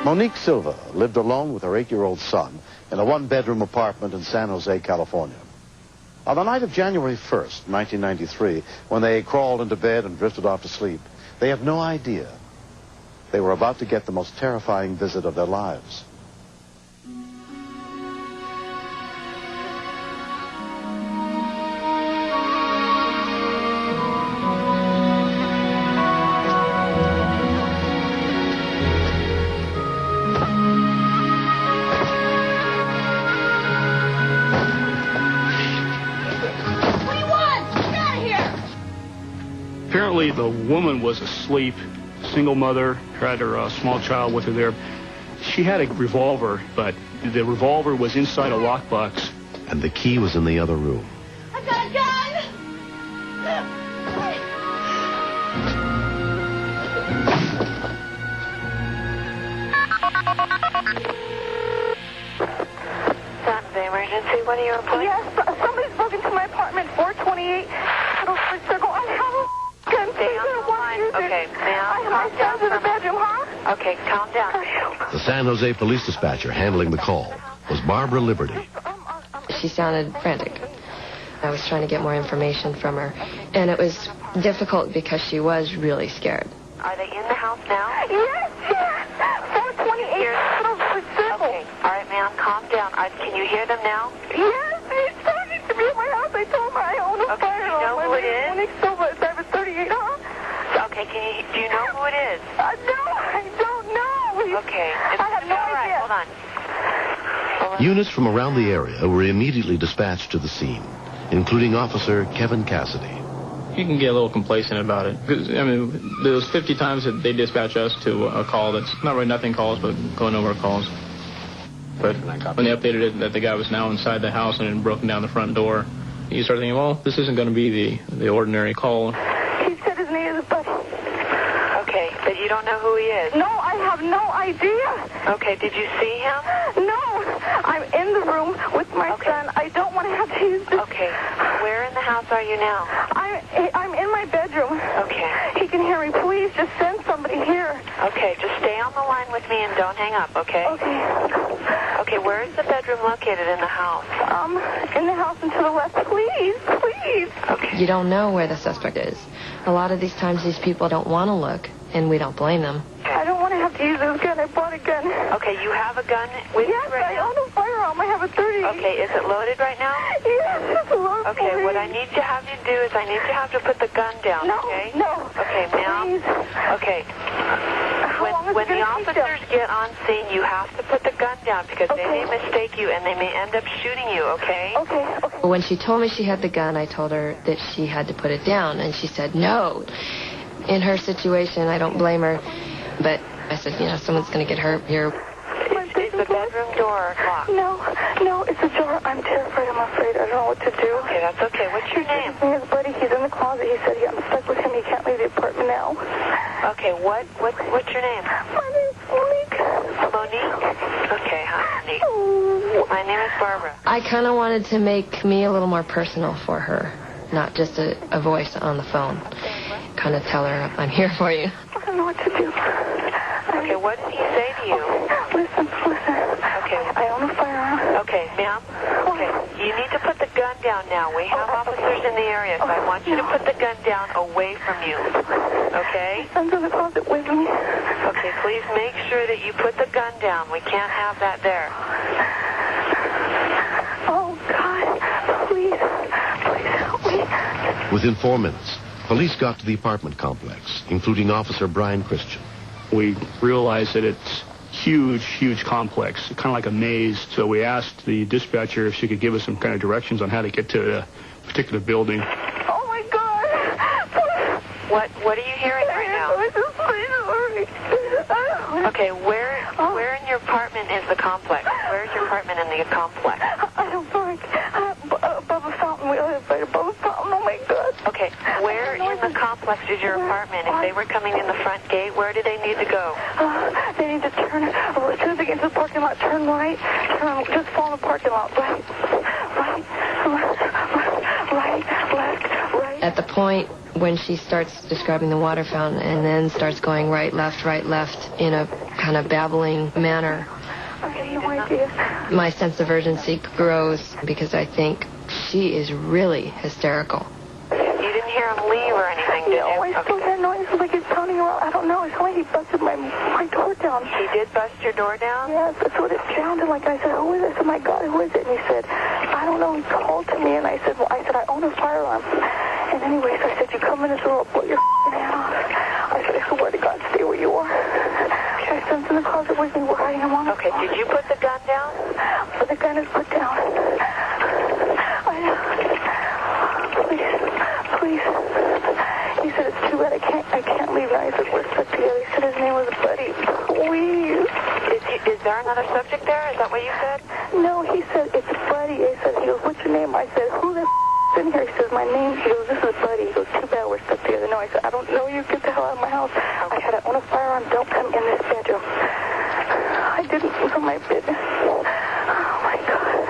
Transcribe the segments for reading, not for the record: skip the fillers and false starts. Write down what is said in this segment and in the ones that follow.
Monique Silva lived alone with her 8-year-old son in a one-bedroom apartment in San Jose, California. On the night of January 1st, 1993, when they crawled into bed and drifted off to sleep, they had no idea they were about to get the most terrifying visit of their lives. Apparently the woman was asleep, single mother, had her small child with her there. She had a revolver, but the revolver was inside a lockbox. And the key was in the other room. I've got a gun! Saturday emergency, what are you reporting? Yes, somebody's broken into my apartment, 428 Middlesex Circle. I have a gun. Stay on the line. Okay, ma'am, calm down. To the bedroom, huh? Okay, calm down. The San Jose police dispatcher handling the call was Barbara Liberty. She sounded frantic. I was trying to get more information from her, and it was difficult because she was really scared. Are they in the house now? Yes, yes. 428 Middlesex Circle. Okay, all right, ma'am, calm down. Can you hear them now? Yes, he's talking to me at my house. I told him I own a firearm. Do you know who it is? Monique Silva, 738, huh? Okay, do you know who it is? No, I don't know. Okay. I have no idea. Hold on. Units from around the area were immediately dispatched to the scene, including Officer Kevin Cassidy. You can get a little complacent about it. I mean, there was 50 times that they dispatch us to a call that's not really nothing calls, but going over calls. But when they updated it that the guy was now inside the house and had broken down the front door, you start thinking, well, this isn't going to be the ordinary call. He said his name is Buddy. Okay, but you don't know who he is? No, I have no idea. Okay, did you see him? No, I'm in the room with my son. I don't want to have to use this. Okay, where in the house are you now? I'm in my bedroom. Okay. He can hear me. Please just send somebody here. Okay, just stay on the line with me and don't hang up, okay? Okay. Okay, where is the bedroom located in the house? In the house and to the left. Please, please. Okay. You don't know where the suspect is. A lot of these times these people don't want to look, and we don't blame them. I don't want to have to use this gun. I bought a gun. Okay, you have a gun with you right now? Yes, I own a firearm. I have a 30. Okay, is it loaded right now? Yes, it's loaded. Okay, what I need to have you do is I need to have to put the gun down, No, okay? no. Okay, ma'am. Please. Okay. How long is When it the gonna take officers them? get on scene, you have to put the gun down because they may mistake you and they may end up shooting you, okay? Okay. When she told me she had the gun, I told her that she had to put it down, and she said no. In her situation, I don't blame her, but I said, someone's going to get hurt here. Is the bedroom door locked? No, it's ajar. I'm terrified. I'm afraid. I don't know what to do. Okay, that's okay. What's your name? His name is Buddy. He's in the closet. He said I'm stuck with him. He can't leave the apartment now. Okay, what's your name? My name's Monique. Monique? Okay, hi, Monique. My name is Barbara. I kind of wanted to make me a little more personal for her, not just a voice on the phone. Kind of tell her I'm here for you. I don't know what to do. Okay, what did he say to you? Listen. Okay. I own a firearm. Okay, ma'am. Okay, you need to put the gun down now. We have officers in the area, so I want you to put the gun down away from you. Okay? My son's in the closet with me. Okay, please make sure that you put the gun down. We can't have that there. Oh, God. Please help me. Within 4 minutes, police got to the apartment complex, including Officer Brian Christian. We realized that it's huge complex, kind of like a maze. So we asked the dispatcher if she could give us some kind of directions on how to get to a particular building. Oh, my God. What are you hearing right now? Okay, where in your apartment is the complex? Where is your apartment in the complex? I don't know. Above a fountain. We live right above a fountain. Oh, my God. Okay, where in the complex is your apartment? If they were coming in the front gate, where do they need to go? They need to turn, as soon as they get into the parking lot, turn right, just follow the parking lot, right, left. At the point when she starts describing the water fountain and then starts going right, left in a kind of babbling manner, I have no idea. my sense of urgency grows because I think she is really hysterical. You didn't hear him leave or anything, did you? No, I still hear noise like he's pounding around. I don't know. It's like he busted my door down. He did bust your door down? Yes, that's what it sounded like. I said, who is this? Oh, my God, who is it? And he said, I don't know. He called to me, and I said, I own a firearm. And anyways, I said, you come in this room, I'll blow your head off. I said, I swear to God, stay where you are. My son's in the closet with me. We're hiding him on the Okay, did you put the gun down? But the gun is put down. Please. He said, it's too bad. I can't leave. And I said, we're stuck together. He said his name was Buddy. Please. Is there another subject there? Is that what you said? No, he said, it's Buddy. He goes, what's your name? I said, who the in here? He says, my name. He goes, this is Buddy. He goes, too bad we're stuck together. No, I said, I don't know you. Get the hell out of my house. I said, I own a firearm. Don't come in this bedroom. I didn't from my bed. Oh, my God.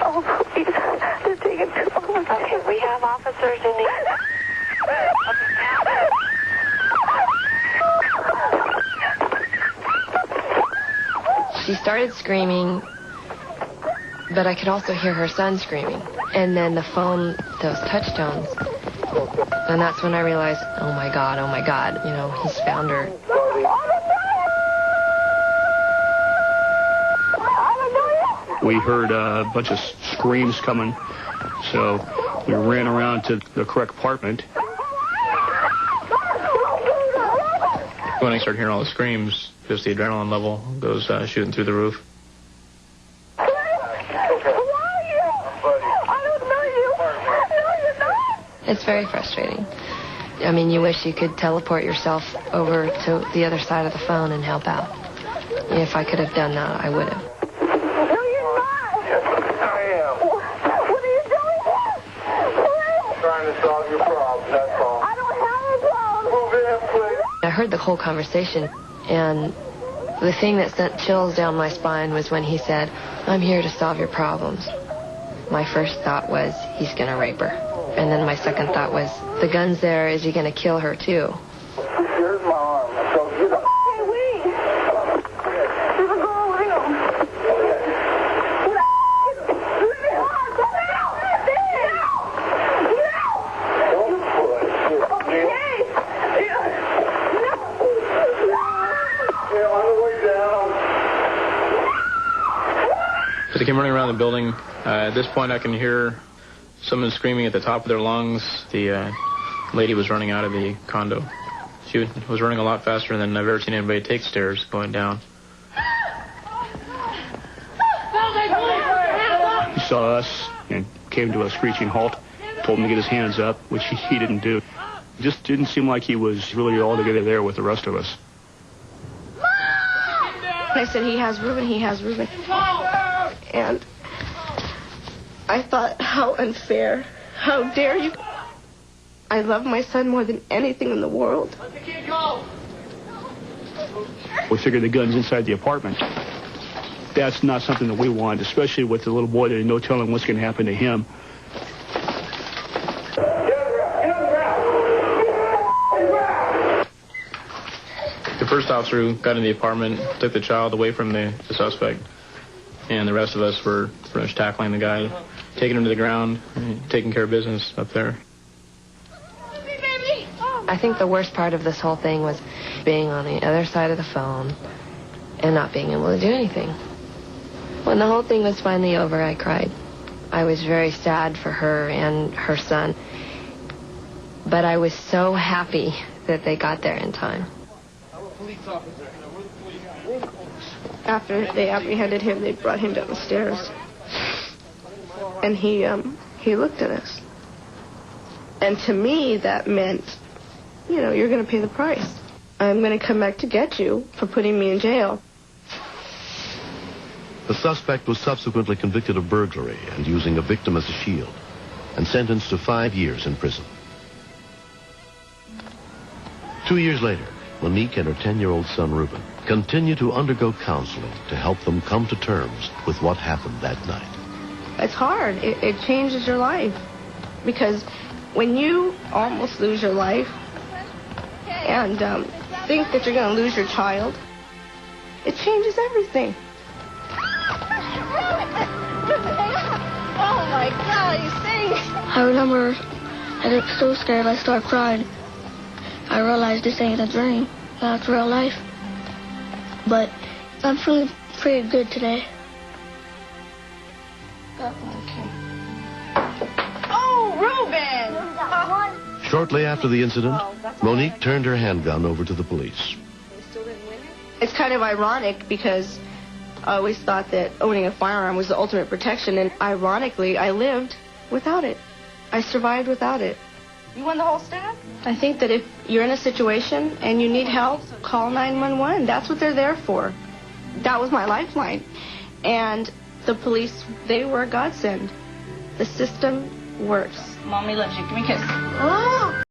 Oh, please. They're taking too long. Okay, we have officers in the... She started screaming, but I could also hear her son screaming. And then the phone, those touch tones. And that's when I realized, oh my God, you know, he's found her. We heard a bunch of screams coming, so we ran around to the correct apartment. When I started hearing all the screams, just the adrenaline level goes shooting through the roof. It's very frustrating. I mean, you wish you could teleport yourself over to the other side of the phone and help out. If I could have done that, I would have. No, you're not. Yes, I am. What are you doing? Trying to solve your problem, that's all. I don't have a problem. Move in, please. I heard the whole conversation, and the thing that sent chills down my spine was when he said, I'm here to solve your problems. My first thought was, he's going to rape her. And then my second thought was, the gun's there, is he going to kill her too? Here's my arm, so get up. Hey, wait. There's a girl over here. As they came running around the building, at this point I can hear someone screaming at the top of their lungs. The lady was running out of the condo. She was running a lot faster than I've ever seen anybody take stairs going down. He saw us and came to a screeching halt, told him to get his hands up, which he didn't do. It just didn't seem like he was really all together there with the rest of us. I said, he has Reuben. And I thought, how unfair. How dare you? I love my son more than anything in the world. We figured the gun's inside the apartment. That's not something that we want, especially with the little boy. There's no telling what's going to happen to him. The first officer who got in the apartment took the child away from the suspect, and the rest of us were pretty much tackling the guy, taking him to the ground, taking care of business up there. I think the worst part of this whole thing was being on the other side of the phone and not being able to do anything. When the whole thing was finally over, I cried. I was very sad for her and her son, but I was so happy that they got there in time. After they apprehended him, they brought him down the stairs. And he looked at us. And to me, that meant, you know, you're going to pay the price. I'm going to come back to get you for putting me in jail. The suspect was subsequently convicted of burglary and using a victim as a shield, and sentenced to 5 years in prison. 2 years later, Monique and her 10-year-old son, Reuben, continue to undergo counseling to help them come to terms with what happened that night. It's hard. It changes your life. Because When you almost lose your life and think that you're going to lose your child, it changes everything. Oh my God, he's singing. I remember I was so scared I started crying. I realized this ain't a dream, that's real life. But I'm feeling pretty good today. Okay. Oh, Ruben! Shortly after the incident, Monique turned her handgun over to the police. It's kind of ironic because I always thought that owning a firearm was the ultimate protection, and ironically, I lived without it. I survived without it. You won the whole stack? I think that if you're in a situation and you need help, call 911. That's what they're there for. That was my lifeline. And the police, they were a godsend. The system works. Mommy loves you. Give me a kiss. Oh!